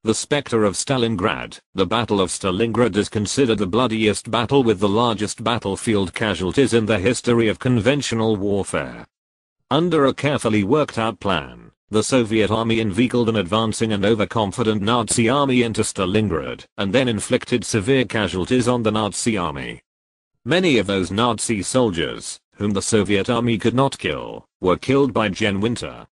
The Spectre of Stalingrad. The Battle of Stalingrad is considered the bloodiest battle with the largest battlefield casualties in the history of conventional warfare. Under a carefully worked out plan, the Soviet army inveigled an advancing and overconfident Nazi army into Stalingrad, and then inflicted severe casualties on the Nazi army. Many of those Nazi soldiers, whom the Soviet army could not kill, were killed by Gen Winter.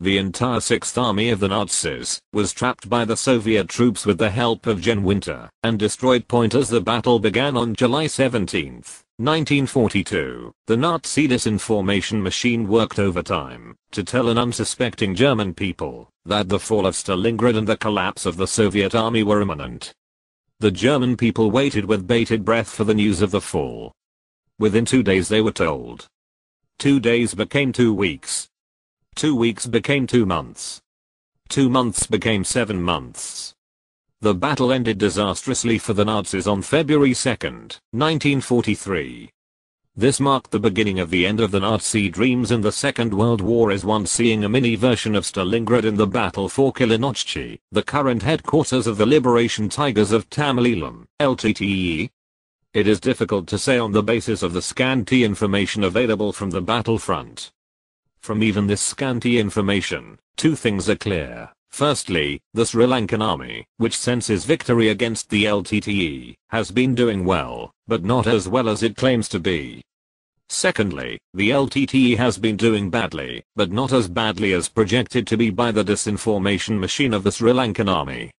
The entire 6th Army of the Nazis was trapped by the Soviet troops with the help of Gen Winter, and destroyed point as the battle began on July 17, 1942. The Nazi disinformation machine worked overtime to tell an unsuspecting German people that the fall of Stalingrad and the collapse of the Soviet army were imminent. The German people waited with bated breath for the news of the fall. Within 2 days they were told. 2 days became 2 weeks. 2 weeks became 2 months. 2 months became 7 months. The battle ended disastrously for the Nazis on February 2, 1943. This marked the beginning of the end of the Nazi dreams in the Second World War, as one seeing a mini version of Stalingrad in the battle for Kilinochchi, the current headquarters of the Liberation Tigers of Tamil LTTE. It is difficult to say on the basis of the scanty information available from the battlefront. From even this scanty information, 2 things are clear. Firstly, the Sri Lankan army, which senses victory against the LTTE, has been doing well, but not as well as it claims to be. Secondly, the LTTE has been doing badly, but not as badly as projected to be by the disinformation machine of the Sri Lankan army.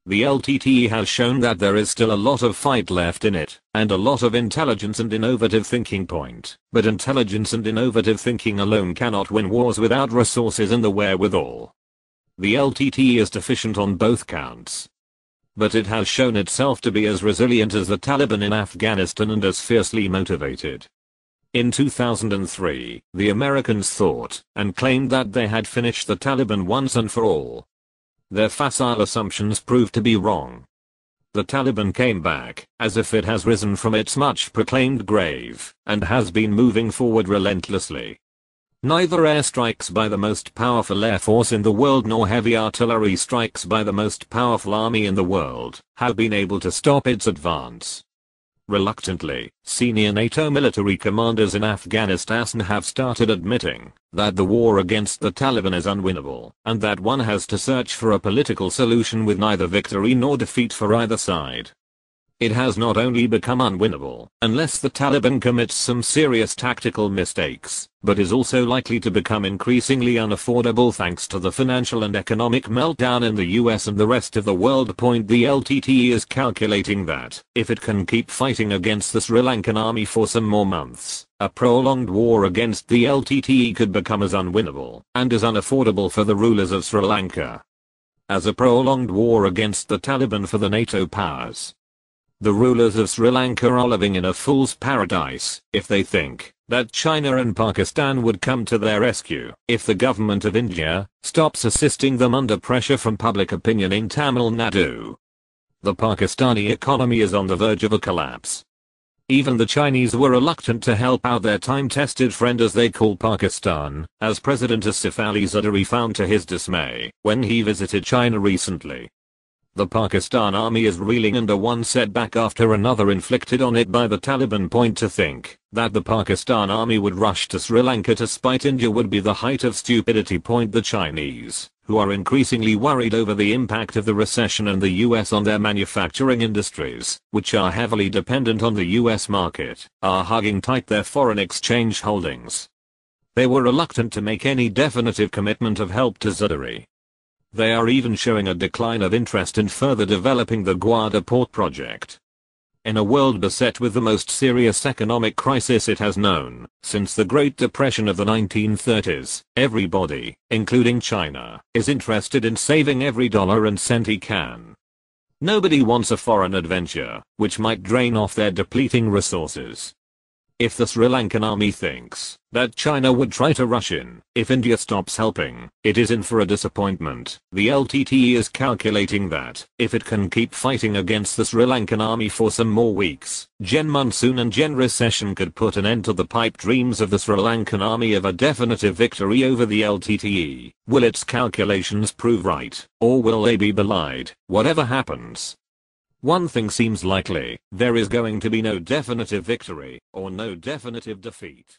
The LTTE has shown that there is still a lot of fight left in it, and a lot of intelligence and innovative thinking point. But intelligence and innovative thinking alone cannot win wars without resources and the wherewithal. The LTTE is deficient on both counts. But it has shown itself to be as resilient as the Taliban in Afghanistan and as fiercely motivated. In 2003, the Americans thought and claimed that they had finished the Taliban once and for all. Their facile assumptions proved to be wrong. The Taliban came back, as if it has risen from its much-proclaimed grave, and has been moving forward relentlessly. Neither airstrikes by the most powerful air force in the world nor heavy artillery strikes by the most powerful army in the world have been able to stop its advance. Reluctantly, senior NATO military commanders in Afghanistan have started admitting that the war against the Taliban is unwinnable, and that one has to search for a political solution with neither victory nor defeat for either side. It has not only become unwinnable, unless the Taliban commits some serious tactical mistakes, but is also likely to become increasingly unaffordable thanks to the financial and economic meltdown in the US and the rest of the world. The LTTE is calculating that, if it can keep fighting against the Sri Lankan army for some more months, a prolonged war against the LTTE could become as unwinnable and as unaffordable for the rulers of Sri Lanka as a prolonged war against the Taliban for the NATO powers. The rulers of Sri Lanka are living in a fool's paradise if they think that China and Pakistan would come to their rescue if the government of India stops assisting them under pressure from public opinion in Tamil Nadu. The Pakistani economy is on the verge of a collapse. Even the Chinese were reluctant to help out their time-tested friend, as they call Pakistan, as President Asif Ali Zardari found to his dismay when he visited China recently. The Pakistan army is reeling under one setback after another inflicted on it by the Taliban. To think that the Pakistan army would rush to Sri Lanka to spite India would be the height of stupidity. The Chinese, who are increasingly worried over the impact of the recession and the US on their manufacturing industries, which are heavily dependent on the US market, are hugging tight their foreign exchange holdings. They were reluctant to make any definitive commitment of help to Zardari. They are even showing a decline of interest in further developing the Gwadar port project. In a world beset with the most serious economic crisis it has known since the Great Depression of the 1930s, everybody, including China, is interested in saving every dollar and cent he can. Nobody wants a foreign adventure, which might drain off their depleting resources. If the Sri Lankan army thinks that China would try to rush in if India stops helping, it is in for a disappointment. The LTTE is calculating that if it can keep fighting against the Sri Lankan army for some more weeks, Gen monsoon and Gen recession could put an end to the pipe dreams of the Sri Lankan army of a definitive victory over the LTTE. Will its calculations prove right, or will they be belied? Whatever happens, one thing seems likely: there is going to be no definitive victory or no definitive defeat.